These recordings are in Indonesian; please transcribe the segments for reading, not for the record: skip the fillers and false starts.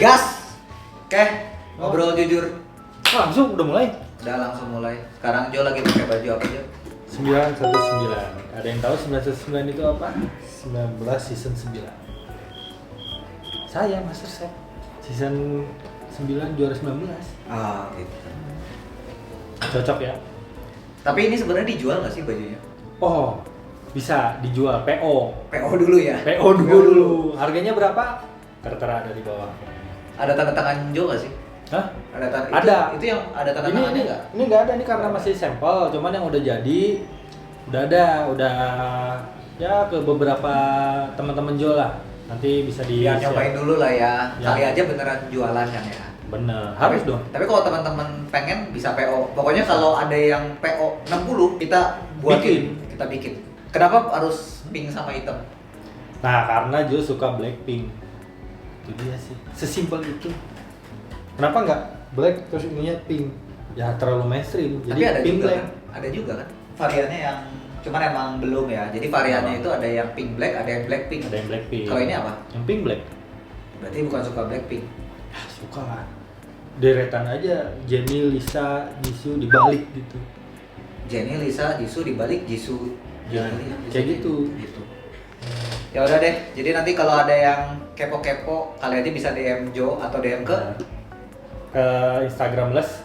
Gas. Oke, ngobrol jujur. Langsung udah mulai? Udah langsung mulai. Sekarang Jo lagi pakai baju apa Jo? 919. Ada yang tahu 919 itu apa? 19 season 9. Saya Master Chef. Season 9 juara 19. Ah gitu. Cocok ya? Tapi ini sebenarnya dijual nggak sih bajunya? Oh, bisa dijual PO. PO dulu ya. PO dulu. Harganya berapa? Tertera ada di bawah. Ada tanda tangan Jo nggak sih? Hah? Ada tanda. Ada. Itu yang ada tanda Ini tangannya nggak? ini nggak ada nih karena masih sampel. Cuman yang udah jadi udah ada, udah ya ke beberapa teman-teman jual lah. Nanti bisa di Ya nyobain dulu lah ya. Ya. Kali aja beneran jualan kan ya. Bener, harus dong. Tapi kalau teman-teman pengen bisa PO. Pokoknya kalau ada yang PO 60 kita buatin, kita bikin. Kenapa harus pink sama hitam? Nah, karena Jo suka Blackpink. Itu dia sih. Sesimpel itu. Kenapa nggak black terus ininya pink? Ya terlalu mainstream. Jadi Tapi ada pink juga black. kan? Ada juga kan? Variannya yang cuman emang belum ya. Jadi variannya Oh. itu ada yang pink black, ada yang black pink. Ada yang Blackpink. Kalau ini apa? Yang pink black. Berarti bukan suka Blackpink. Ya, suka lah. Deretan aja Jennie, Lisa, Jisoo dibalik gitu. Jennie, Lisa, Jisoo dibalik Jisoo. Ya, Jennie, Lisa, kayak gitu. Gitu. Ya udah deh. Jadi nanti kalau ada yang kepo-kepo, kalian aja bisa DM Jo atau DM ke Ke Instagram les.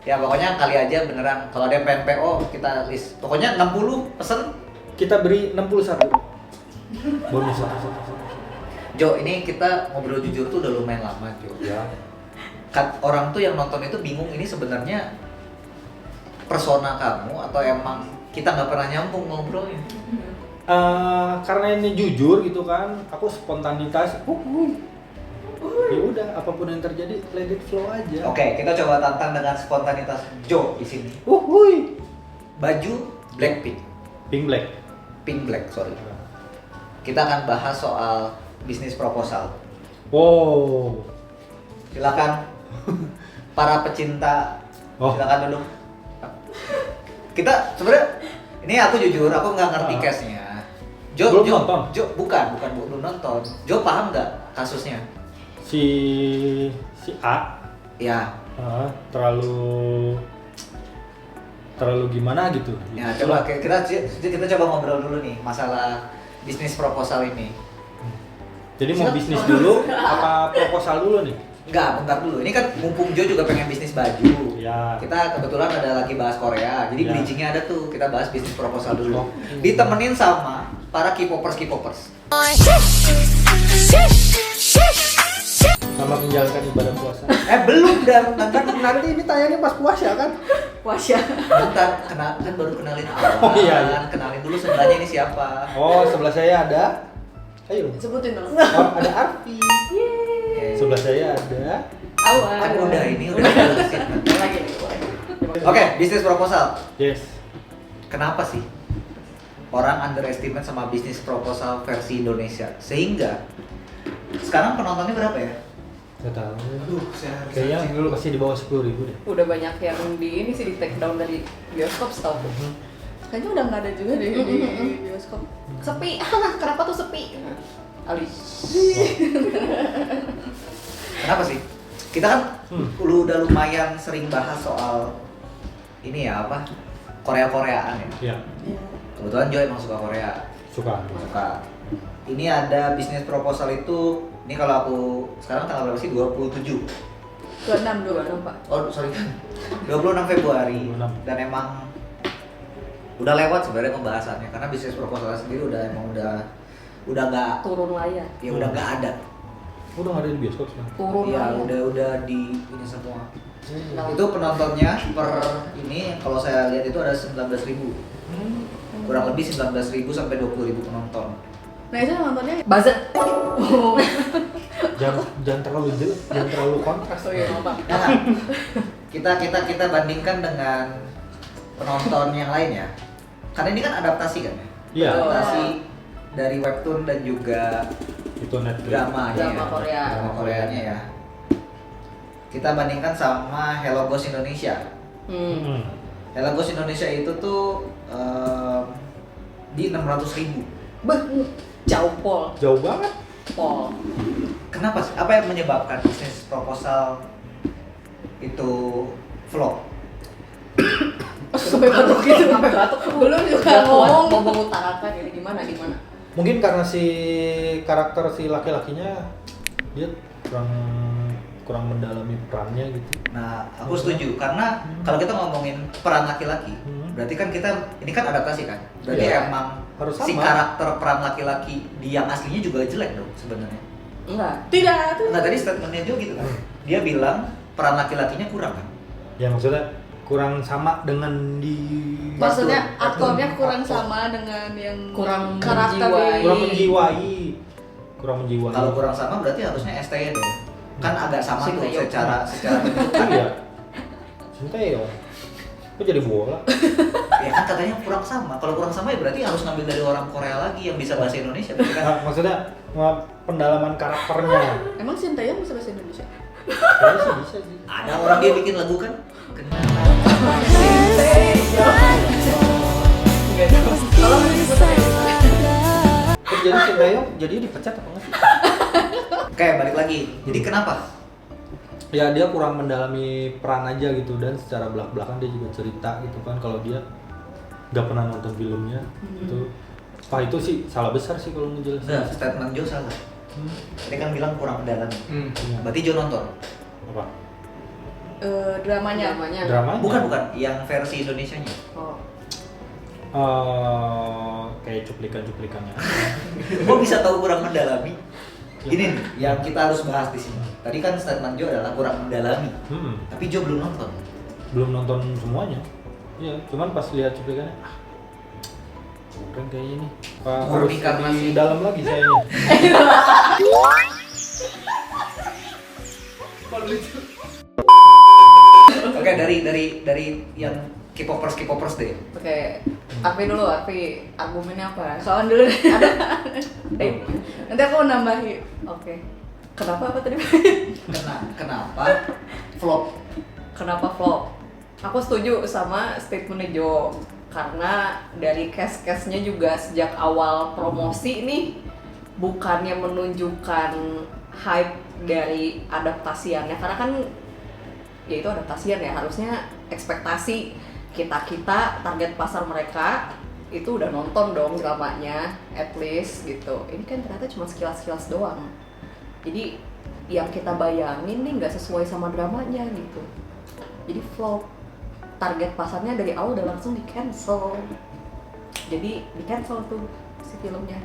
ya pokoknya kali aja beneran. Kalau ada yang pengen PO kita list. Pokoknya 60 pesen. Kita beri 61. Bonus satu. Jo, ini kita ngobrol jujur tuh udah lumayan lama Jo. Ya. Orang tuh yang nonton itu bingung ini sebenarnya persona kamu atau emang kita nggak pernah nyambung ngobrolnya. Karena ini jujur gitu kan, aku spontanitas. Ya udah, apapun yang terjadi, let it flow aja. Oke, kita coba tantang dengan spontanitas Jo di sini. Baju Blackpink, Pink black. pink black sorry. Kita akan bahas soal bisnis proposal. Wow. Silakan para pecinta, Oh. silakan dulu. Kita sebenarnya ini aku jujur, aku nggak ngerti Ah. case-nya. Jo, Belum Jo, nonton? Jo, bukan belum nonton. Jo paham nggak kasusnya? Si A Ya, terlalu gimana gitu. ya coba kita coba ngobrol dulu nih masalah bisnis proposal ini. Jadi mau bisnis dulu apa proposal dulu nih? Enggak, bentar dulu. Ini kan mumpung Jo juga pengen bisnis baju. Ya. Kita kebetulan ada lagi bahas Korea. Jadi Ya. bridgingnya ada tuh. Kita bahas bisnis proposal dulu. Oh. Ditemenin sama para K-popers. Sama menjalankan ibadah puasa. Belum dan Nanti ini tayangnya pas puasa kan? Wasya. bentar kan baru kenalin awal. Oh, iya. Kenalin dulu sebenarnya ini siapa. Oh, sebelah saya ada. Ayo. Sebutin dong. Oh, ada Arfi. Oke. Sebelah saya ada. Awal. Kan udah ini udah jelasin. Lagi. Oke, bisnis proposal. Yes. Kenapa sih orang underestimate sama bisnis proposal versi Indonesia? Sehingga sekarang penontonnya berapa ya? Gak tahu. Aduh, saya harus Kayaknya searching dulu. masih di bawah 10.000 deh. Udah banyak yang di ini sih di take down dari bioskop setahu aku. Kayaknya udah nggak ada juga deh di bioskop. Sepi. Kenapa tuh sepi? Ali. Kenapa sih? Kita kan udah lumayan sering bahas soal ini ya apa? Korea-Koreaan ya. Iya. Kebetulan Jo emang suka Korea. Suka. Suka. Ini ada bisnis proposal itu. Ini kalau aku sekarang tanggal berapa sih? 27. 26 Pak. Oh, sorry. 26 Februari. 26. Dan emang udah lewat sebenarnya pembahasannya karena bisnis proposal sendiri udah nggak Turun layar. ya udah nggak ada. Udah nggak ada di bioskop sekarang. Turun Iya, layar. udah di ini semua. Nah, Itu penontonnya per ini kalau saya lihat itu ada 19.000. Kurang lebih 19.000 sampai 20.000 penonton. Nah itu nontonnya buzzer. Jangan terlalu jelek, jangan terlalu kontras. Oh iya, apa? Nah, kita bandingkan dengan penonton yang lain ya. Karena ini kan adaptasi kan ya. Iya. Adaptasi dari webtoon dan juga Itu Netflix. drama Korea. Drama Koreanya ya. Kita bandingkan sama Hello Ghost Indonesia. Hello Ghost Indonesia itu tuh di 600.000. Beh, jauh pol. Jauh banget. Pol. Kenapa sih? Apa yang menyebabkan bisnis proposal itu flop? Sampai batuk gitu, sampai batuk. Belum juga ngomong. Mau mengutarakan ini gimana? Mungkin karena si karakter si laki-lakinya dia kurang mendalami perannya gitu. Nah, aku setuju karena kalau kita ngomongin peran laki-laki, berarti kan ini kan adaptasi kan. Berarti Iya, emang harus si sama. karakter peran laki-laki di yang aslinya juga jelek dong sebenarnya. Enggak. Tidak tuh. Nah, tadi statementnya Jo gitu kan. Dia bilang peran laki-lakinya kurang kan. Ya maksudnya kurang sama dengan di Maksudnya Aktor. aktornya kurang Aktor. sama dengan yang Kurang karakter menjiwai. kurang menjiwai. Kalau kurang sama berarti harusnya STY dong. Kan agak sama tuh Sinteyong. secara bentuk. Iya. Sinteyong. Kok jadi bola? Ya kan katanya kurang sama. Kalau kurang sama ya berarti harus ngambil dari orang Korea lagi yang bisa bahasa Indonesia berarti kan. Nah, maksudnya pendalaman karakternya. Emang Sinteyong bisa bahasa Indonesia? Kayaknya sih bisa sih. Ada orang dia bikin lagu kan. Kenapa? Enggak ada. Kalau Terus jadi Sinteyong jadi dipecat apa enggak sih? Oke, balik lagi. Jadi kenapa? Ya dia kurang mendalami peran aja gitu, dan secara belak-belakan dia juga cerita gitu kan kalau dia nggak pernah nonton filmnya itu. Itu sih salah besar sih kalau ngejelasin. Enggak, statement Jo salah. Tadi kan bilang kurang mendalami. Iya. Berarti Jo nonton. Apa? Dramanya. Dramanya? Bukan, yang versi Indonesianya. Oh. Kayak cuplikan-cuplikannya. Kok bisa tahu kurang mendalami? Ini nih yang kita harus bahas di sini. Tadi kan statement Jo adalah kurang mendalami. Tapi Jo belum nonton. Belum nonton semuanya. Iya, cuman pas lihat cuplikannya, keren kayaknya nih. Pak harus Murni karena lebih si- dalam lagi sayangnya. Oke, dari yang K-popers deh. Oke. Arfi dulu, argumennya apa? Kawan dulu deh. Eh, Nanti aku mau nambahin. Oke. Kenapa apa tadi? Kenapa flop? Kenapa flop? Aku setuju sama statementnya Jo, karena dari cast-castnya juga sejak awal promosi nih bukannya menunjukkan hype dari adaptasiannya, karena kan ya itu adaptasian ya, harusnya ekspektasi kita target pasar mereka itu udah nonton dong dramanya at least gitu. Ini kan ternyata cuma sekilas-sekilas doang, jadi yang kita bayangin nih nggak sesuai sama dramanya gitu, jadi flop. Target pasarnya dari awal udah langsung di cancel, jadi di cancel tuh si filmnya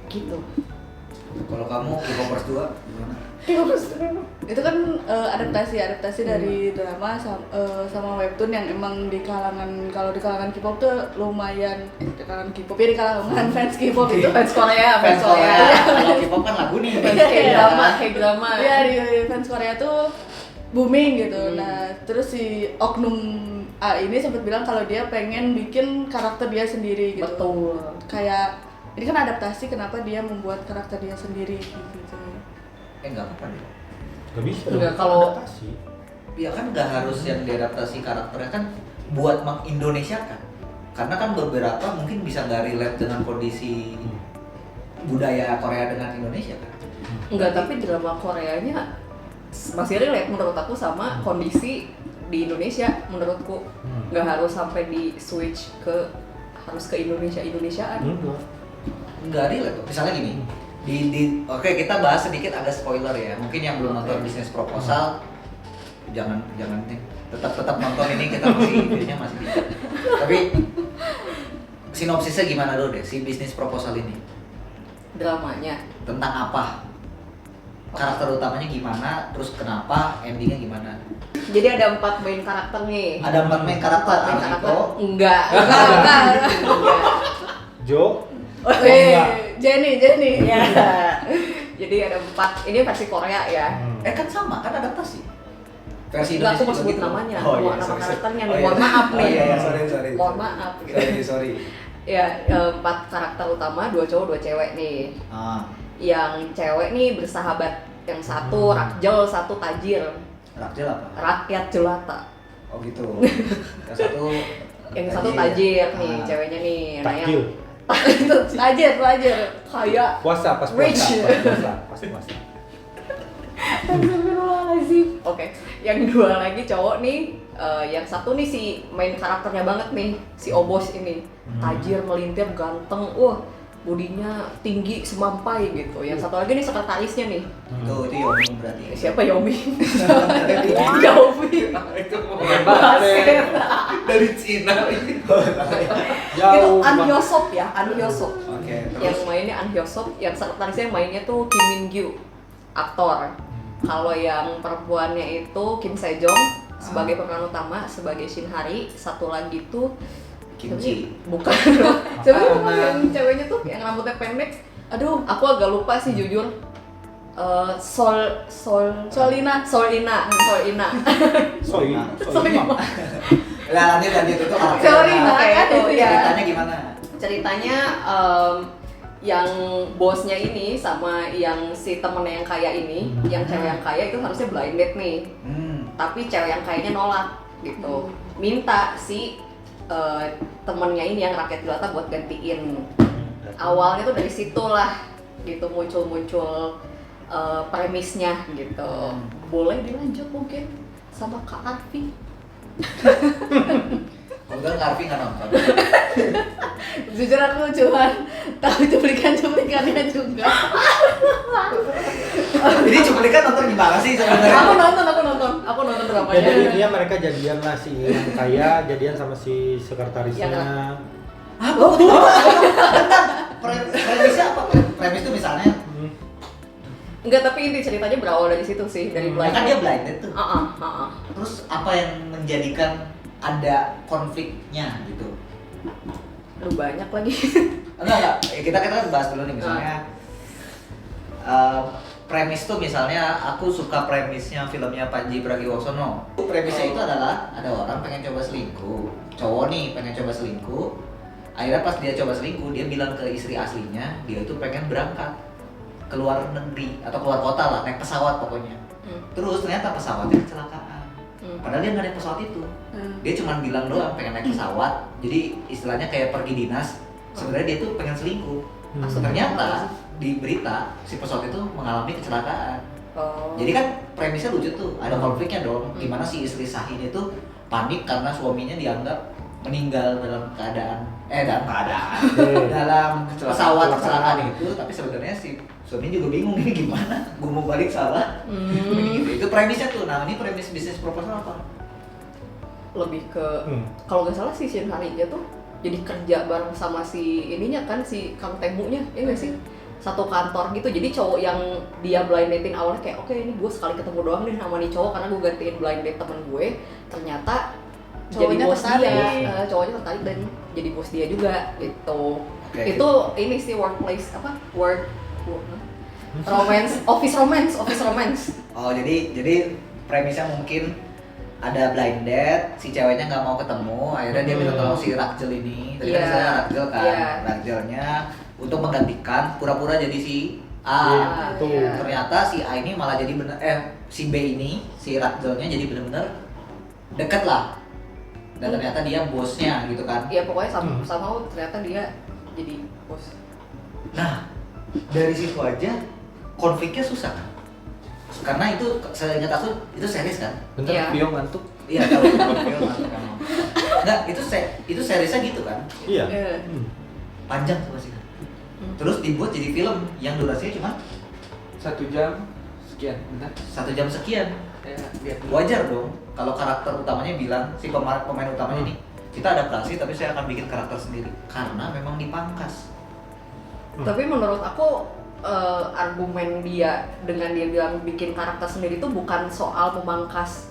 gitu. Kalau kamu K-popers 2 gimana? Itu kan adaptasi dari drama sama webtoon yang emang di kalangan, kalau di kalangan K-pop tuh lumayan, di kalangan K-pop ya, di kalangan fans K-pop itu Fans Korea, Fans Korea. Kalau K-pop kan lagu nih. kayak drama. ya di fans Korea tuh booming gitu. Nah terus si oknum A ini sempat bilang kalau dia pengen bikin karakter dia sendiri gitu. Betul. Kayak ini kan adaptasi, kenapa dia membuat karakter dia sendiri gitu. Enggak apa-apa deh. Gak bisa Enggak, dong, kalau- adaptasi. Ya kan nggak harus yang diadaptasi karakternya kan buat Indonesia kan. Karena kan beberapa mungkin bisa nggak relate dengan kondisi budaya Korea dengan Indonesia kan. Enggak, tapi drama Koreanya masih relate menurut aku sama kondisi di Indonesia menurutku. Nggak harus sampai di switch ke harus ke Indonesiaan. Enggak. Nggak relate. Misalnya gini, oke, kita bahas sedikit agak spoiler ya. Mungkin yang belum nonton bisnis proposal jangan nih. Tetap nonton ini, kita masih videonya masih dikit. Tapi sinopsisnya gimana dulu deh si bisnis proposal ini? Dramanya. Tentang apa? Karakter utamanya gimana? Terus kenapa? Endingnya gimana? Jadi ada 4 main karakter nih. Ada 4 main karakter. 4 main karakter. Arito, Enggak. Enggak. Jo, Jenny Ya. Jadi ada 4. Ini versi Korea ya. kan sama, kan adaptasi. Versi Enggak, aku mau juga sebut gitu. namanya, Oh, iya, nama sorry. karakternya Oh, nih. iya. Mohon maaf nih. Oh, iya, sorry. Mohon maaf. Sorry. Ya, 4 karakter utama, 2 cowok, 2 cewek nih. Ah, Yang cewek nih bersahabat, yang satu rakjel, satu tajir, Rakjel apa? rakyat jelata. Oh gitu. Yang satu Yang satu tajir nih, Ah. ceweknya nih. Nah, yang takjil. Tajir. kayak Puasa pas Rich. pas puasa. Astagfirullahaladzim. Oke, yang dua lagi cowok nih, yang satu nih si main karakternya banget nih, si Obos ini, tajir, melintir, ganteng, wah bodinya tinggi semampai gitu. Yang satu lagi nih sekretarisnya nih, Tuh, itu Yomi berarti. siapa Yomi? Yomi. Itu Basket. dari Cina. Itu Jauh. An Bang. Hyosop ya, An Hyosop. Oke, Yang terus mainnya An Hyosop, yang sekretarisnya mainnya tuh Kim Min Gyu, aktor. Kalau yang perempuannya itu Kim Sejong sebagai pemeran utama, sebagai Shin Hari. Satu lagi tuh Kimchi. bukan. Coba yang ceweknya tuh yang rambutnya pendek. Aduh, aku agak lupa sih jujur. Solina. Soima. Nah, lanjut itu karakternya. Sorry, Nah, kan itu ya. ceritanya gimana? Ceritanya yang bosnya ini sama yang si temennya yang kaya ini, yang cewek yang kaya itu harusnya blind date nih. Tapi cewek yang kayaknya nolak gitu. Minta si temennya ini yang rakyat jelata buat gantiin. Awalnya tuh dari situlah gitu muncul premisnya gitu. Boleh dilanjut mungkin sama Kak Arfi. Kebetulan Karvi nggak nonton. Jujur aku cuma tahu cuplikannya juga. Jadi cuplikan nonton gimana sih sebenarnya? Aku nonton Ya dramanya. jadi intinya mereka jadian lah, si yang kaya jadian sama si sekretarisnya. Yang Apa? Bentar. Premisnya apa? Premis itu misalnya, Enggak, tapi inti ceritanya berawal dari situ sih, dari ya blind. kan dia blinded tuh. Terus Terus apa yang menjadikan ada konfliknya gitu? lu banyak lagi. Enggak. Kita bahas dulu nih misalnya. Premis tuh misalnya aku suka premisnya filmnya Panji Pragiwaksono. Premisnya itu adalah ada orang pengen coba selingkuh, cowok nih pengen coba selingkuh. Akhirnya pas dia coba selingkuh, dia bilang ke istri aslinya dia tuh pengen berangkat ke luar negeri atau keluar kota lah, naik pesawat pokoknya. Terus ternyata pesawatnya kecelakaan. Padahal dia nggak naik pesawat itu. Dia cuma bilang doang pengen naik pesawat. Jadi istilahnya kayak pergi dinas. Sebenarnya dia tuh pengen selingkuh. Ternyata di berita si pesawat itu mengalami kecelakaan. Jadi kan premisnya lucu tuh, ada konfliknya dong. Gimana si istri Sahin itu panik karena suaminya dianggap meninggal dalam keadaan dalam pesawat kecelakaan itu, tapi sebenarnya si suami juga bingung ini gimana, gue mau balik salah. Gitu. Itu premisnya tuh. Nah, ini premis bisnis proposal apa? Lebih ke kalau nggak salah si Shin Harinya tuh jadi kerja bareng sama si ininya kan, si Kang Temunya, ya nggak sih? Satu kantor gitu. Jadi cowok yang dia blind dating awalnya kayak oke, ini gue sekali ketemu doang nih sama nih cowok karena gue gantiin blind date temen gue. Ternyata jadi Cowoknya bos tertarik. dia, cowoknya tertarik dan jadi bos dia juga gitu. Oke, Itu ini sih workplace apa? Romance, office romance. Oh, jadi premisnya mungkin ada blind date, si ceweknya nggak mau ketemu, akhirnya dia minta tolong si Rakjel ini. Tadi kan Iya. saya Rakjel kan, Iya. Rakjelnya untuk menggantikan pura-pura jadi si A. Iya, betul. Ternyata si A ini malah jadi si B ini, si Rakjelnya jadi benar-benar deket lah. Dan ternyata dia bosnya gitu kan. Ya pokoknya sama ternyata dia jadi bos. Nah, dari situ aja konfliknya susah kan? Karena itu saya ingat aku itu series kan? Bentar, Iya. Piong ngantuk. Iya, kalau film masuk kan. Enggak, itu seriesnya gitu kan? Iya. Panjang tuh pasti kan. Terus dibuat jadi film yang durasinya cuma 1 jam sekian, bentar. 1 jam sekian. Saya lihat dulu. Wajar dong kalau karakter utamanya bilang, si pemain utamanya ini, kita adaptasi tapi saya akan bikin karakter sendiri karena memang dipangkas. Tapi menurut aku argumen dia dengan dia bilang bikin karakter sendiri itu bukan soal memangkas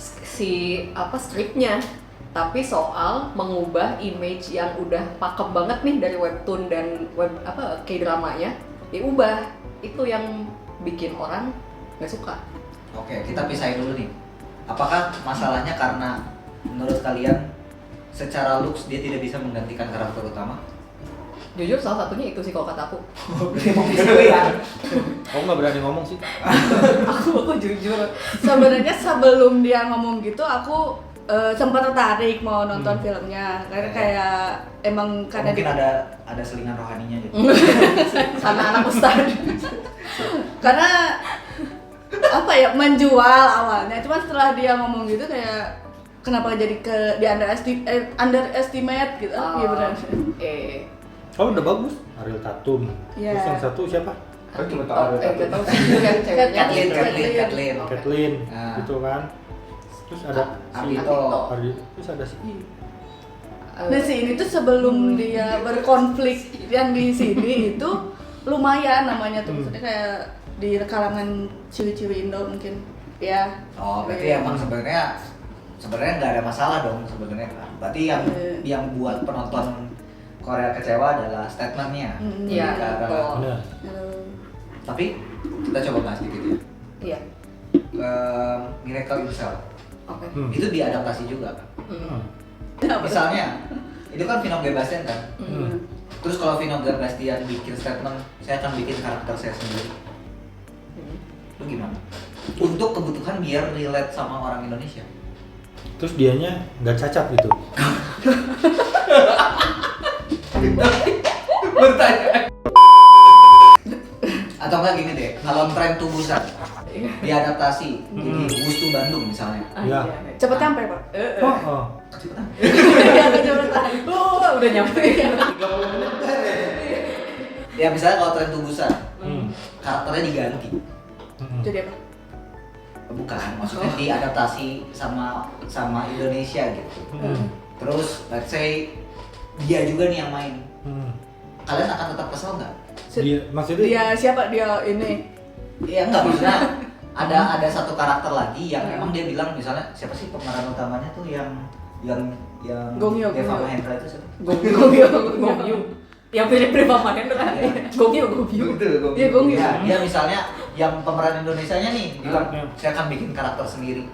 si skripnya, tapi soal mengubah image yang udah pakem banget nih dari webtoon dan K-dramanya, diubah. Itu yang bikin orang nggak suka. Oke, kita pisahin dulu nih. Apakah masalahnya karena menurut kalian secara looks dia tidak bisa menggantikan karakter utama? Jujur salah satunya itu sih kalau kata aku. Aku nggak berani ngomong sih. aku jujur. Sebenarnya sebelum dia ngomong gitu aku sempat tertarik mau nonton filmnya karena kayak emang karena mungkin ada selingan rohaninya gitu. Karena anak ustad. karena apa ya menjual awalnya, cuma setelah dia ngomong gitu kayak kenapa jadi di underestimate gitu. Iya benar. Oh udah bagus. Ariel Tatum. Iya. Terus yang satu siapa? Kan cuma tahu ada Gak tau sih yang ceweknya. Kathleen. Kathleen. Nah. Gitu kan. Terus ada Ardhito. Terus ada si Nah si ini tuh sebelum dia berkonflik yang di sini itu lumayan namanya tuh, maksudnya kayak di kalangan ciwi-ciwi Indo mungkin ya. Oh, berarti emang sebenarnya nggak ada masalah dong sebenarnya. Berarti yang buat penonton Korea kecewa adalah statementnya. Iya, Lebih ke arah- betul. benar. Tapi kita coba bahas dikit ya. Iya. Miracle in Cell Oke. itu diadaptasi juga kan. Kenapa? Misalnya itu kan Vino Bastian kan. Hmm. Terus kalau Vino Bastian bikin statement, saya akan bikin karakter saya sendiri. Itu gimana? Untuk kebutuhan biar relate sama orang Indonesia. Terus dianya nggak cacat gitu. Bertanya. Atau enggak gini deh, kalau Train to Busan diadaptasi jadi Wustu Bandung misalnya. Ya. Cepet sampai Pak. Oh. Cepetan. Iya kecepatan. Udah nyampe. Ya misalnya kalau Train to Busan, Hmm. karakternya diganti. Hmm. Jadi apa? Bukan, maksudnya diadaptasi sama Indonesia gitu. Hmm. Terus let's say dia juga nih yang main. Hmm. Kalian akan tetap kesel nggak? Maksudnya Dia siapa dia ini? Ya nggak bisa. Ada satu karakter lagi yang emang dia bilang misalnya siapa sih pemeran utamanya tuh yang Gong Yoo, Deva Gong Yoo. Mahendra itu siapa? Gongyu. Yang mirip Mahendra. Gongyu. Iya Gong Yoo. Ya, dia misalnya yang pemeran Indonesianya nih bilang saya akan bikin karakter sendiri.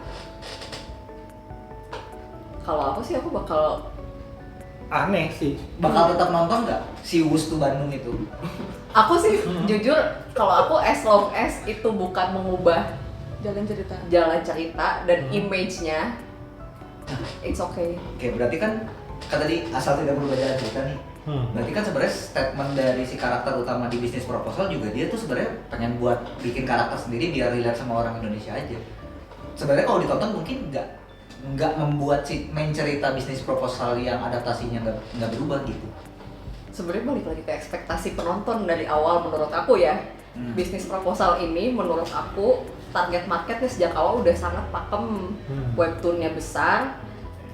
Kalau aku sih aku bakal aneh sih. Bakal tetap nonton nggak si Wustu Bandung itu? aku sih jujur kalau aku as long as itu bukan mengubah Jalan cerita. jalan cerita dan image-nya, it's okay. Oke, berarti kan tadi asal tidak berubah jalan cerita nih. Berarti kan sebenarnya statement dari si karakter utama di bisnis proposal juga dia tuh sebenarnya pengen buat bikin karakter sendiri biar relate sama orang Indonesia aja. Sebenarnya kalau ditonton mungkin nggak membuat si main cerita bisnis proposal yang adaptasinya nggak berubah gitu. Sebenarnya balik lagi ke ekspektasi penonton dari awal menurut aku ya. Bisnis proposal ini menurut aku target marketnya sejak awal udah sangat pakem. Webtoonnya besar,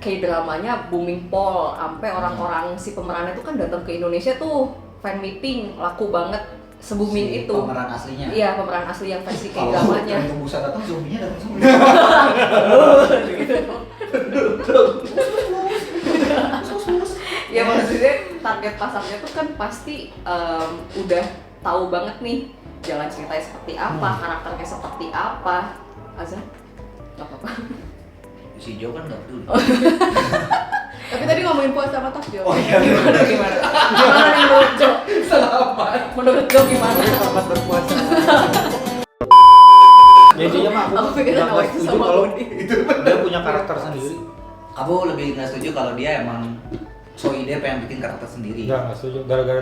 K-dramanya booming pol, sampai orang-orang si pemerannya itu kan datang ke Indonesia tuh fan meeting, laku banget se-booming Si itu. pemeran aslinya. Iya, pemeran asli yang versi Kalau K-dramanya. Train to Busan datang zombinya datang semua. Ya maksudnya target pasarnya tuh kan pasti udah tahu banget nih jalan ceritanya seperti apa, karakternya seperti apa. Azan? Gak apa-apa. Si Jo kan nggak peduli. Tapi tadi ngomongin puasa sama takjil. Oh iya. Gimana? Gimana nih menurut Jo? Selamat. Menurut Jo gimana? Selamat berpuasa. Ya intinya mah Aku aku pikir nggak sama itu setuju sama kalau Budi. dia punya karakter sendiri. Kamu lebih nggak setuju kalau dia emang so ide pengen bikin karakter sendiri. Nggak setuju. Gara-gara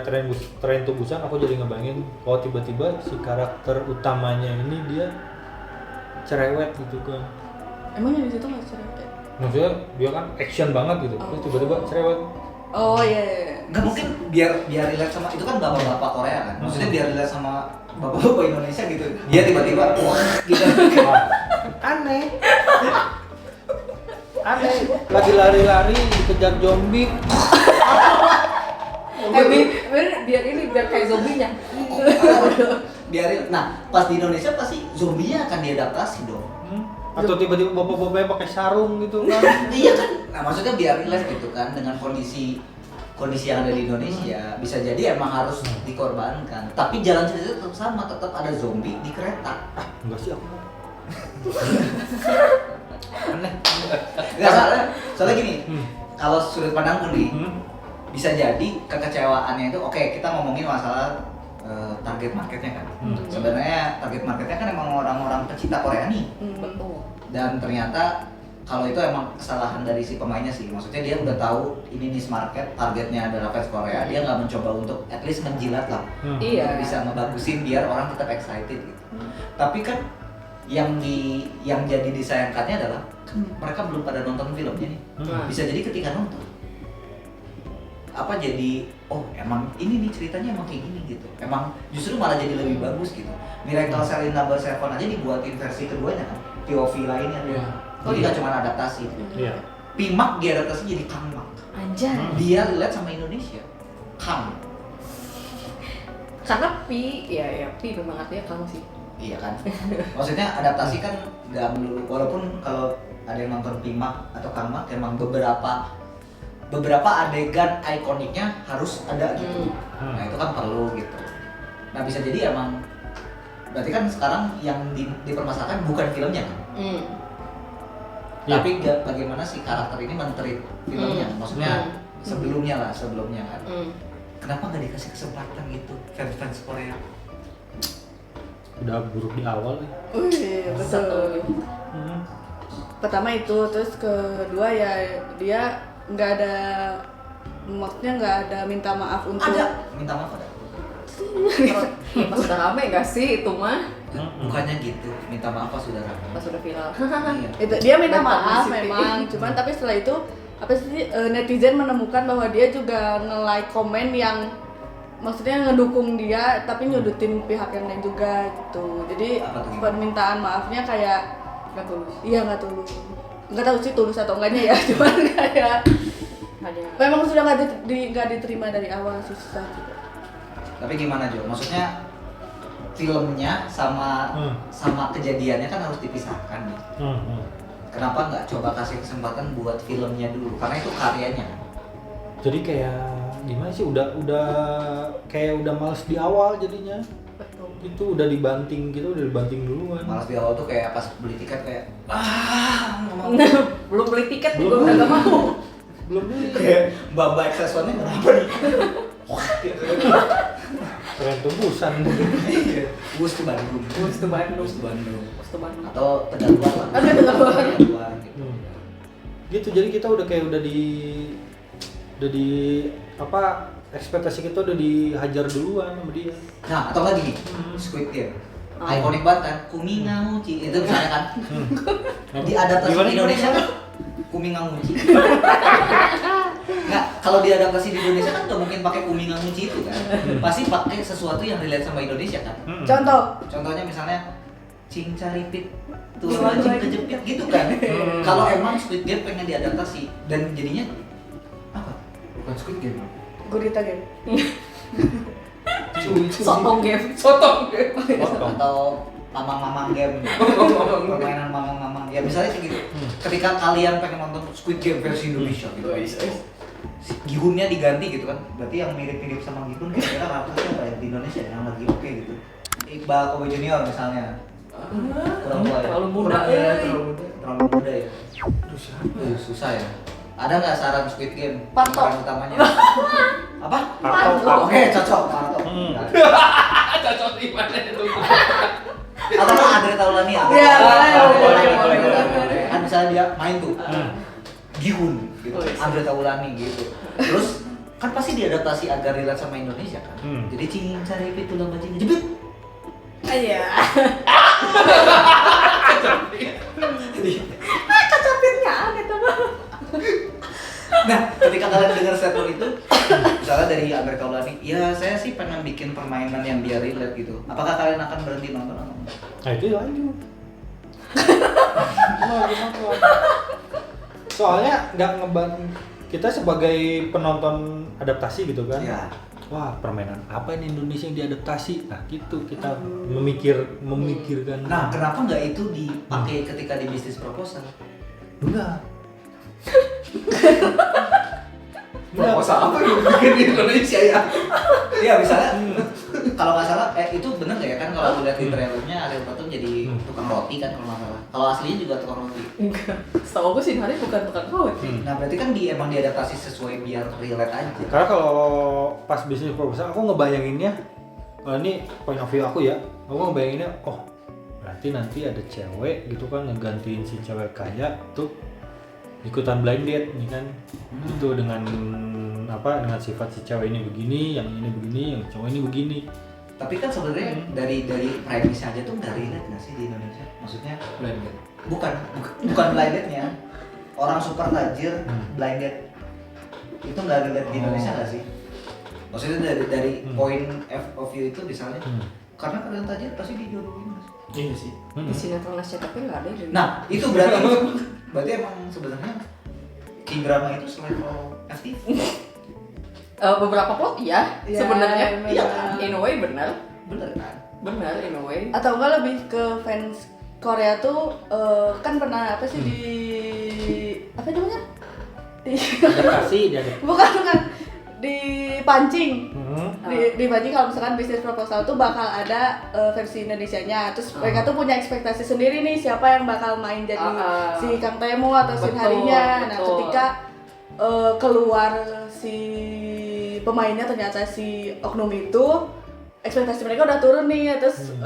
Train to Busan aku jadi ngebayangin kalau tiba-tiba si karakter utamanya ini dia cerewet gitu kan. Emangnya di situ nggak cerita? Maksudnya dia kan action banget gitu. Terus tiba-tiba cerewet. Oh iya. Nggak mungkin biar relate sama itu kan bapak-bapak Korea kan. Maksudnya biar relate sama bapak-bapak Indonesia gitu. Dia tiba-tiba wah gitu. Aneh. Aneh. Lagi lari-lari dikejar zombie. biar kayak zombinya. Biarin. Nah, pas di Indonesia pasti zombinya akan diadaptasi dong. Atau tiba-tiba bapak-bapaknya pakai sarung gitu kan. Iya kan? Nah, maksudnya biar relate gitu kan dengan kondisi yang ada di Indonesia. Bisa jadi emang harus dikorbankan. Tapi jalan cerita tetap sama, tetap ada zombie di kereta. Enggak sih aku. Aneh. Nggak, soalnya gini. Kalau sudut pandangku nih, bisa jadi kekecewaannya itu oke, kita ngomongin masalah target marketnya kan. Sebenarnya target marketnya kan emang orang-orang pecinta Korea nih. Betul. Dan ternyata kalau itu emang kesalahan dari si pemainnya sih. Maksudnya dia udah tahu ini niche market, targetnya adalah fans Korea. Dia nggak mencoba untuk at least menjilat lah. Iya. Bisa ngebagusin biar orang tetap excited gitu. Tapi kan yang jadi disayangkannya adalah kan mereka belum pada nonton filmnya nih. Bisa jadi ketika nonton apa jadi emang ini nih ceritanya emang kayak gini gitu. Emang justru malah jadi lebih bagus gitu. Miracle Cell in Number 7 aja dibuatin versi keduanya kan. POV lainnya. Iya. Jadi nggak cuma adaptasi. Iya. Pimak diadaptasi jadi Kangmak. Anjay. Dia relate sama Indonesia. Kang. Karena Pi memang artinya Kang sih. Iya kan? Maksudnya adaptasi kan nggak melulu, walaupun kalau ada yang nonton Pimak atau Kangmak emang beberapa adegan ikoniknya harus ada gitu. Nah itu kan perlu gitu. Nah bisa jadi emang berarti kan sekarang yang dipermasalahkan bukan filmnya kan? Tapi bagaimana si karakter ini men-treat filmnya? Maksudnya sebelumnya kan? Kenapa nggak dikasih kesempatan gitu fans Korea? Udah buruk di awal ya. Betul. Pertama itu, terus kedua ya dia nggak ada, maksudnya nggak ada minta maaf untuk. Ada minta maaf ada. Ya, pas udah rame gak sih itu mah? Bukannya gitu, minta maaf pas sudah rame. Pas udah viral. Iya. Itu dia minta Dan maaf publicity. memang, cuman tapi setelah itu apa sih netizen menemukan bahwa dia juga nge-like komen yang maksudnya ngedukung dia tapi nyudutin pihak yang lain juga gitu. Jadi Apa tuh? permintaan maafnya kayak Gak tulus. iya nggak tulus, nggak tahu sih tulus atau enggaknya ya, cuman kayak Hanya memang sudah nggak diterima dari awal sih, susah juga. Tapi gimana Jo? Maksudnya filmnya sama kejadiannya kan harus dipisahkan nih. Kenapa nggak coba kasih kesempatan buat filmnya dulu? Karena itu karyanya kan. Jadi kayak gimana sih, udah kayak udah males di awal jadinya. betul. Itu udah dibanting duluan. Malas di awal tuh kayak pas beli tiket kayak Belum beli tiket Belum. juga udah gak mau. Belum beli. kayak Baba X1-nya berapa nih? Keren tebusan. Bus ke Bandung. Bus ke Bandung. Bus ke Bandung. Bus ke Bandung. Atau Tegaluar lah. Ada Tegaluar. Tegaluar gitu. Gitu, jadi kita udah kayak udah di apa, ekspektasi kita udah dihajar duluan sama dia. Nah, atau nggak gini, Squid Game. Ikonik banget kan, Kumingamuchi itu misalnya kan. Diadaptasi Gimana, di Indonesia kan Kumingamuchi. Nggak, kalau diadaptasi di Indonesia kan nggak mungkin pakai Kumingamuchi itu kan. Pasti pakai sesuatu yang relate sama Indonesia kan. Contohnya misalnya Cing Caripit tuh cing kejepit gitu kan. Kalau emang Squid Game pengen diadaptasi dan jadinya apa? Bukan Squid Game. Gurita game. Sotong game. Sotong game. Atau mamang-mamang game, permainan mamang-mamang ya misalnya kayak gitu. Ketika kalian pengen nonton Squid Game versi Indonesia gitu, Gihunnya diganti gitu kan, berarti yang mirip-mirip sama Gihun kira-kira rapatnya apa ya di Indonesia yang lagi oke gitu. Iqbal Kobe Junior misalnya, kurang tua ya, Terlalu muda. terlalu muda ya. Aduh siapa? Susah ya. Ada nggak saran Squid Game? Parto. Pemeran utamanya. Apa? Parto. Oke, cocok Parto. Cocok di mana itu? Atau kan Andre Taulani ya? Iya, boleh. Kan misalnya dia main tuh Gihun gitu, Oh, iya. Andre Taulani gitu. Terus kan pasti diadaptasi agar relate sama Indonesia kan. Jadi Cing Caripit tulang bajing jepit. Iya. Kacapitnya aneh tuh. Nah, ketika kalian dengar statement itu, misalnya dari Andre Taulani, ya saya sih pengen bikin permainan yang biar relate gitu. Apakah kalian akan berhenti nonton atau enggak? Nah itu lanjut. Soalnya nggak kita sebagai penonton adaptasi gitu kan. Iya. Wah, permainan apa ini Indonesia yang diadaptasi? Nah, gitu kita memikirkan. Nah, kenapa nggak itu dipakai ketika di bisnis proposal? enggak. Proposal apa yang bikin di Indonesia ya? Iya, misalnya kalau nggak salah, itu bener nggak ya kan kalau lihat di trailernya Ariel Tatum jadi tukang roti kan kalau nggak salah. Kalau aslinya juga tukang roti. Enggak. Setahu aku sih hari bukan tukang roti. Nah, berarti kan emang diadaptasi sesuai biar relate aja. Karena kalau pas bisnis proposal aku ngebayanginnya, ini point of view aku ya, aku ngebayanginnya, oh berarti nanti ada cewek gitu kan ngegantiin si cewek kaya tuh ikutan blind date nih kan. Itu dengan dengan sifat si cewek ini begini, yang ini begini, yang cowok ini begini. Tapi kan sebenarnya dari premis aja tuh nggak relate nggak sih di Indonesia? Maksudnya Blind date. bukan blind date-nya. Orang super tajir blind date itu nggak relate di Indonesia nggak sih? Maksudnya dari point of view itu misalnya, karena kalian tajir pasti dijodohin nggak sih? Iya sih. Di sinetron SCTV nggak ada ya. Nah itu berarti emang sebenarnya K-drama itu selevel FTV. Beberapa plot iya, Ya, sebenarnya iya. in a way benar, Bener kan? in a way. Atau enggak lebih ke fans Korea tuh kan pernah apa sih di apa namanya? Adaptasi dia ada. Bukan dipancing. Hmm. Dipancing kalau misalkan bisnis proposal tuh bakal ada versi Indonesianya. Terus mereka tuh punya ekspektasi sendiri nih siapa yang bakal main jadi si Kang Temo atau si Betul, Harinya. Nah, betul. ketika keluar si pemainnya ternyata si oknum itu, ekspektasi mereka udah turun nih. Terus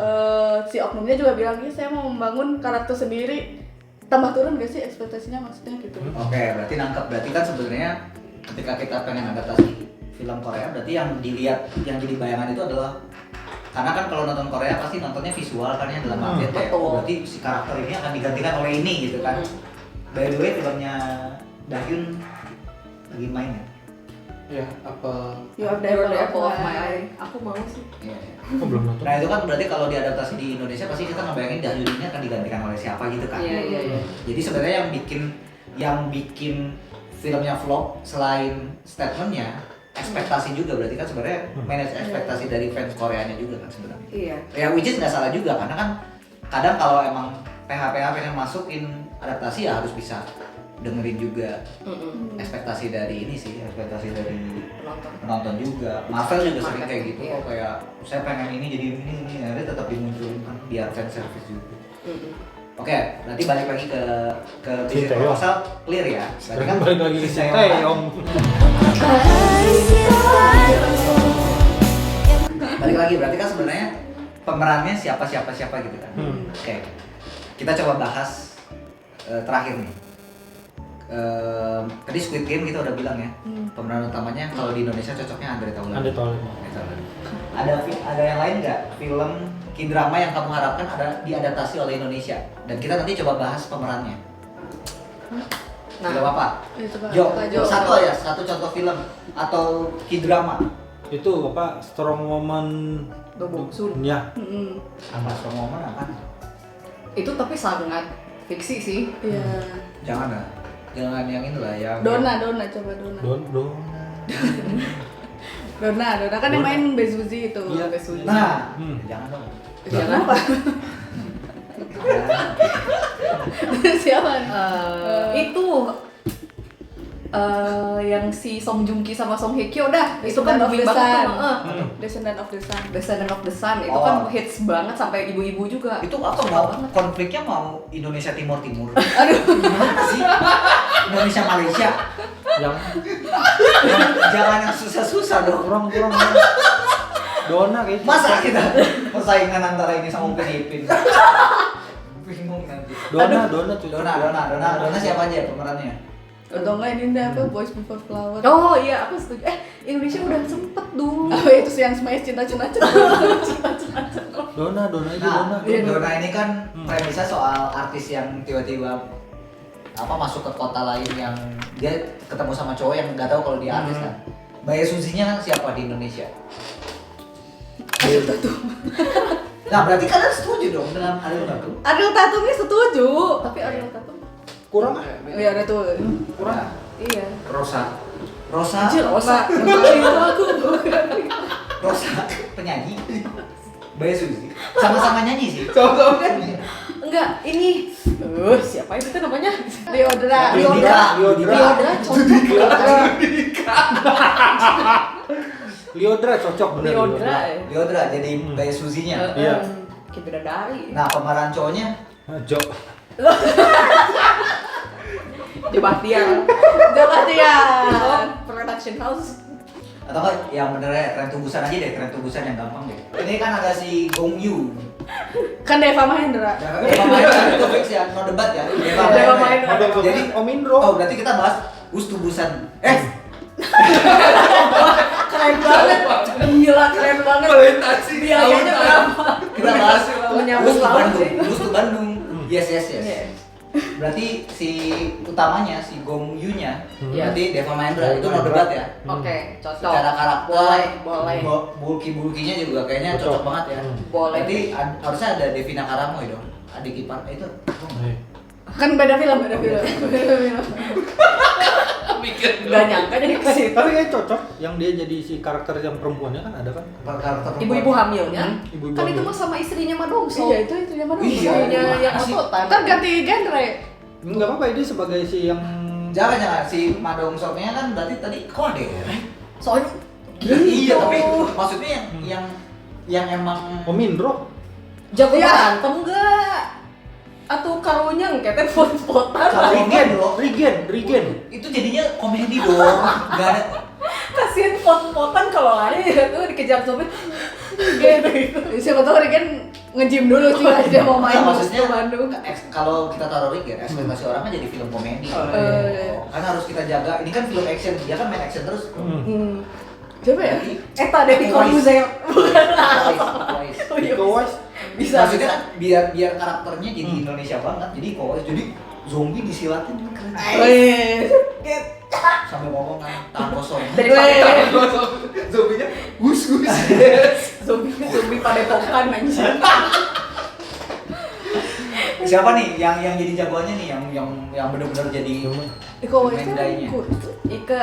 si oknumnya juga bilang, "Ini saya mau membangun karakter sendiri." Tambah turun gak sih ekspektasinya maksudnya gitu? Oke, berarti nangkep. Berarti kan sebenarnya ketika kita pengen adaptasi film Korea, berarti yang dilihat, yang jadi bayangan itu adalah, karena kan kalau nonton Korea pasti nontonnya visual kan ya, dalam artian kayak betul. berarti si karakter ini akan digantikan oleh ini gitu kan. By the way, filmnya Dahyun lagi main ya? Ya, apa You are the You're the apple apple of of my my eye. eye. Aku mau sih. Iya. Kok belum nonton? Nah itu kan berarti kalau diadaptasi di Indonesia pasti kita ngebayangin Dahyun ini akan digantikan oleh siapa gitu kan. Iya. Jadi sebenarnya yang bikin filmnya flop selain statementnya, ekspektasi juga, berarti kan sebenarnya manage ekspektasi dari fans Koreanya juga kan sebenarnya. Iya. Ya which is nggak salah juga, karena kan kadang kalau emang PH pengen masukin adaptasi ya harus bisa dengerin juga ekspektasi dari ini sih, ekspektasi dari penonton juga. Marvel juga sering kayak gitu kok, kayak saya pengen ini jadi ini akhirnya tetap dimunculin kan biar fan service juga. Oke, berarti balik lagi ke bisnis Sinteyong. proposal clear ya. Berarti kan Balik lagi ke Sinteyong Sinteyong. Balik lagi berarti kan sebenarnya pemerannya siapa gitu kan. Oke. Kita coba bahas terakhir nih. Tadi Squid Game kita udah bilang ya. Pemeran utamanya kalau di Indonesia cocoknya Andre Taulany. Andre Taulany. Ada yang lain nggak film K-drama yang kamu harapkan ada diadaptasi oleh Indonesia? Dan kita nanti coba bahas pemerannya. Nah. Film apa? Itu Pak. Jo, Pak Jo. satu contoh film atau K-drama. Itu Strong Woman Do Bong Soon. Ya. Sama Strong Woman apa? Itu tapi sangat fiksi sih. Iya. Jangan yang ini lah yang Dona coba Dona. Dona kan yang Dona. main Bezuzi itu. Iya. Besuji. Nah, jangan dong. Jangan. Apa? Siapa nih? Itu yang si Song Joong Ki sama Song Hye Kyo dah. Itu Descendant kan of booming the banget Sun. tuh. Descendant of the Sun. Descendant of the Sun itu Oh. kan hits banget sampai ibu-ibu juga. Itu apa Suka mau banget. konfliknya mau Indonesia Timur? Aduh, gimana sih? Indonesia Malaysia. Jangan yang susah-susah dong. Kurang. Dona kayaknya. Masa kita persaingan antara ini sama Filipina? Bingung nanti. Dona cuy. Dona siapa aja pemerannya? Atau enggak ini apa Boys Before Flower. Oh iya, aku setuju. Indonesia udah sempet dulu. Oh itu sih yang Smash cinta-cinta. Dona aja Nah, Dona. Dona ini kan premisnya soal artis yang tiba-tiba masuk ke kota lain yang dia ketemu sama cowok yang nggak tahu kalau dia artis kan. Bae Suzinya siapa di Indonesia? Nah berarti kalian setuju dong dengan Ariel Tatum? Ariel Tatumnya setuju. Tapi Ariel Tatum Kurang Iya ada tuh. Kurang. iya. Rosa. Anjir, Rosa. Rosa penyanyi. Bae Suzy sama-sama nyanyi sih. Sama-sama nyanyi. Enggak, ini siapa itu namanya? Liodra. Liodra cocok. Liodra cocok bener. Liodra jadi Bae Suzy-nya. Iya. Kayak bidadari. Nah pemeran cowoknya Jo. Jebahtian. Jabatian. Oh, production house. Atau enggak yang benernya Tren Tubusan aja deh, Tren Tubusan yang gampang deh. Ini kan ada si Gong Yu. Kan Deva Mahendra. Deva Mahendra itu fix ya, no debat ya. Deva Mahendra. Jadi Om Indro. oh berarti kita bahas Gus Tubusan. Keren banget. Gila, keren banget. Melintasi. Biayanya berapa? Kita bahas Menyambung Gus tu laut Bandung. sih. Gus tu Bandung. Yes. Yes. Berarti si utamanya si Gong Yu-nya Iya. berarti Deva Mahendra itu no debat ya. Oke, cocok. Secara karakter, Boleh. bulky-bulkinya juga kayaknya cocok banget ya. Boleh. Berarti harusnya ada Devina Karamoy dong, adik ipar itu. Kan beda film. Mikir Gak nyangka jadi ke situ. Tapi kayak cocok yang dia jadi si karakter yang perempuannya kan ada kan? Karakter Ibu-ibu hamilnya. Ibu-ibu Kan itu hamil. mah sama istrinya Madongso. Iya, itu yang mana? Iya. Istrinya yang Asik. ototan. Kan ganti genre. Enggak apa-apa, dia sebagai si yang Jangan si Madong Soknya kan berarti tadi kok ada ya? Soalnya Iya, tapi maksudnya yang emang Om Indro. jago Iya. berantem enggak? Atau karunya ngkete pot-potan. Kalau Regen. itu jadinya komedi dong. Enggak ada Kasian pot-potan kalau lari itu dikejar zombie. Gitu. Siapa tahu kan nge-gym dulu sih pas dia mau main Nah, di maksudnya Bandung. kalau kita taruh Rigen, ekspektasi orang kan jadi film komedi. iya. Karena harus kita jaga. Ini kan film action, dia kan main action terus. Hmm. Siapa ya? Eta Deddy Corbuzier. Bukan lah. Twice. Oh iya, Iko Uwais. bisa. Maksudnya kan biar karakternya jadi Indonesia banget. Jadi kok jadi zombie disilatin keren. Wih. Sampai ngomong kan tangan kosong. Dari Padepokan. Zombinya gus. Zombie Padepokan anjir. Siapa nih yang jadi jagoannya nih yang benar-benar jadi Iko Uwais kan Mendainya. kurus. Ika.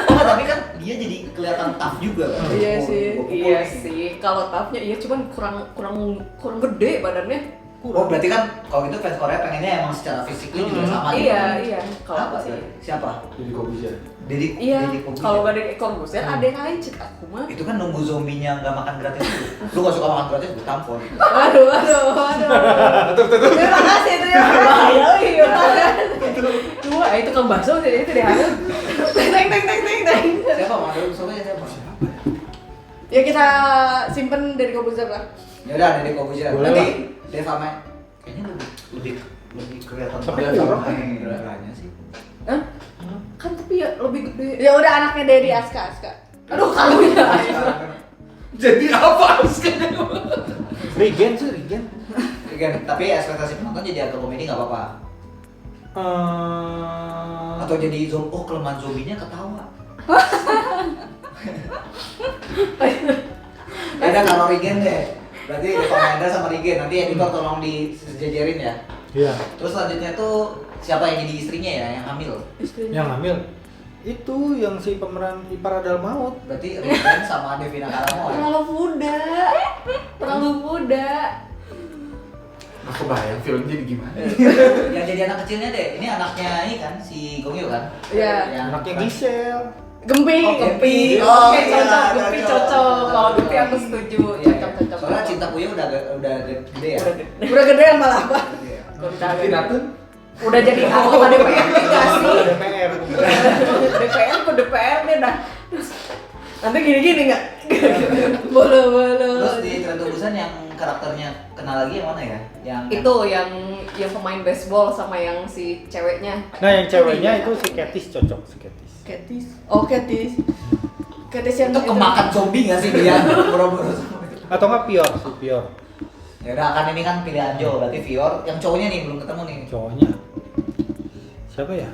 Oh, tapi kan dia jadi kelihatan tough juga kan. Iya sih. Iya sih, kalau toughnya iya cuman kurang gede badannya. Oh, berarti kan kalau gitu fans Korea pengennya emang secara fisiknya juga sama gitu. Iya. Kalau Apa aku sih. Siapa? Jadi kok bisa. Deddy Iya, Kobusier. kalau gak ada Corbuzier ada yang lain cek aku mah. Itu kan nunggu zombinya nggak makan gratis dulu. Lu gak suka makan gratis, gue tampol. Waduh. Terima kasih itu ya. Iya. Dua itu kan bakso jadi itu deh. Teng. Siapa? Madong Sobe siapa? Ya kita simpen dari komputer lah. Ya udah, Deddy Kobusier. Boleh Berarti lah. Deva Mahendra kayaknya lebih kelihatan Tapi Deva kurang. Mahendranya sih. Hah? Kan tapi ya lebih gede. Ya udah anaknya dari Aska. Aduh kalau ya. Jadi apa sekarang? Regen. Kan, tapi ekspektasi penonton jadi agak komedi nggak apa-apa. Atau jadi kelemahan zombinya ketawa. Ya udah taruh Regen deh. Berarti Deva Mahendra sama Regen nanti editor tolong disejajarin ya. Iya. Terus selanjutnya tuh siapa yang jadi istrinya ya yang hamil? Yang hamil itu yang si pemeran ipar adalah maut. Berarti Regen sama Devina Karamoy. Terlalu muda. Nah, kebayang filmnya jadi gimana? Yang jadi anak kecilnya deh. Ini anaknya ini kan si Gong Yoo kan? Iya. Yang Anaknya bukan- Gisel. Gempi. Oh, Gempi. Oke, iya, Gempi cocok. Kalau Gempi aku setuju. Iya, Cocok. Soalnya Cinta Puyo udah gede ya. Udah gede. Udah gede yang malah apa? Iya. Udah Tinatun? Udah jadi anggota DPR enggak sih? DPR. DPR ke DPR nih dah. Nanti gini-gini enggak? Bolo. Terus di Tren Tubusan yang karakternya kenal lagi yang mana ya? Yang Itu yang pemain baseball sama yang si ceweknya. Nah, yang ceweknya itu si Katis cocok, si Katis. Katis. Oh, Katis yang itu kemakan zombie nggak sih dia? Boro-boro. Atau enggak Pior, si Pior. Ya udah kan ini kan pilihan Jo, berarti Fior. Yang cowoknya nih belum ketemu nih. Cowoknya. Siapa ya?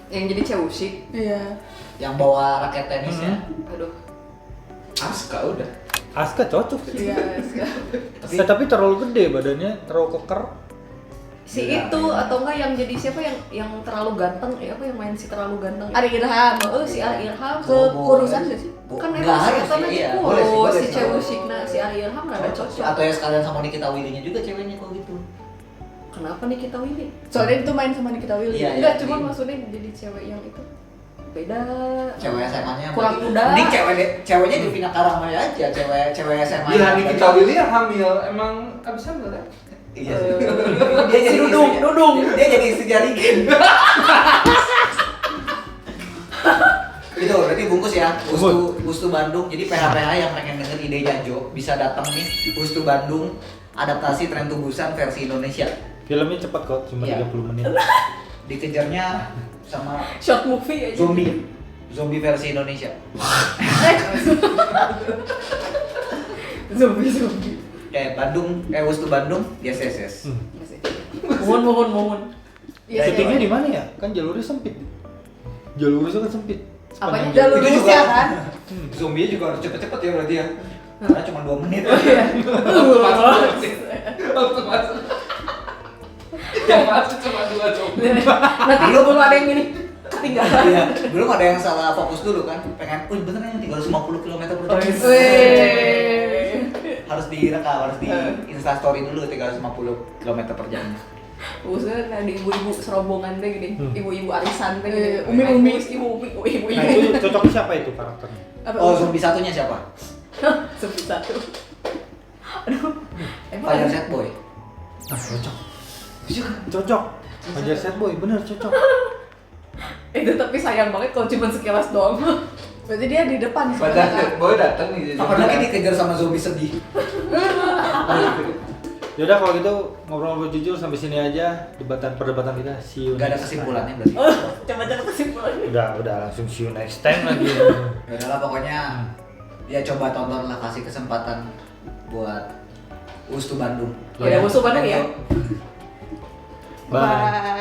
Yang jadi Cewusik. Iya. Yang bawa raket tenisnya. Aduh. Aska udah. Aska cocok sih. Iya. Tapi terlalu gede badannya, terlalu keker. Si Iya, itu iya. atau enggak yang jadi siapa yang terlalu ganteng ya apa yang main si terlalu ganteng Ari Ilham. oh si Ari Ilham Kurusan gak sih? kan Nggak emang si harus Eta sih, lagi iya. kurus Boleh si sih. Cewusik nah si Ari Ilham rada cocok Atau ya sekalian sama Nikita Willy-nya juga ceweknya kok gitu. kenapa nih kita Willy Soalnya itu main sama Nikita Willy. Iya. enggak cuma maksudnya jadi cewek yang itu beda Cewek SMA-nya kurang berarti- muda Mending ceweknya Devina Karamoy aja, cewek SMA. Iya, Nikita Willy yang hamil emang abis hamil kan? Iya. Eh, Dia si Dudung Dia jadi istri Regen. Itu berarti bungkus ya. Bungkus. Wustu Bandung. Jadi PH-PH yang pengen denger idenya Jo bisa datang nih Wustu Bandung adaptasi Tren to Busan versi Indonesia. Filmnya cepat kok, cuma Iya. 30 menit. Dikejarnya sama Short movie aja. zombie versi Indonesia. Zombie. Kayak Wustu Bandung, yes. Mohon. Iya, Syutingnya iya. di mana ya? Kan jalurnya sempit. Jalurnya kan sempit. Apanya? Sepanjang Jalur Itu juga. Rusia kan? Zombie juga harus cepet-cepet ya berarti ya. Karena cuma 2 menit. Waktu masuk. Yang masuk cuma 2 zombie. Nanti belum ada yang ini ketinggalan. Iya, belum ada yang salah fokus dulu kan. Pengen, bener yang 350 km per jam. Wih. Harus direkam, harus di Instastory dulu 350 km per jam. Maksudnya ada ibu-ibu serombongan deh gini, ibu-ibu arisan deh gini. Umi-umi. Ibu-ibu. Nah itu cocok siapa itu karakternya? Apa? Oh, zombie satunya siapa? Sebut satu. Aduh. Emang Fire ada? Set Boy. Nah cocok. Cocok. Fajar Set Boy, bener cocok. Itu tapi sayang banget kalau cuma sekilas doang. Berarti dia di depan Pada sebenarnya. boy datang nih. Apalagi dikejar sama zombie sedih. Yaudah kalau gitu ngobrol-ngobrol jujur sampai sini aja perdebatan kita. See you. Gak ada next time. kesimpulannya berarti. Coba kesimpulannya. Udah langsung see you next time lagi. Ya udahlah pokoknya ya coba tontonlah, kasih kesempatan buat Wustu Bandung. Ya udah musuh Bandung ya. Bye. Bye.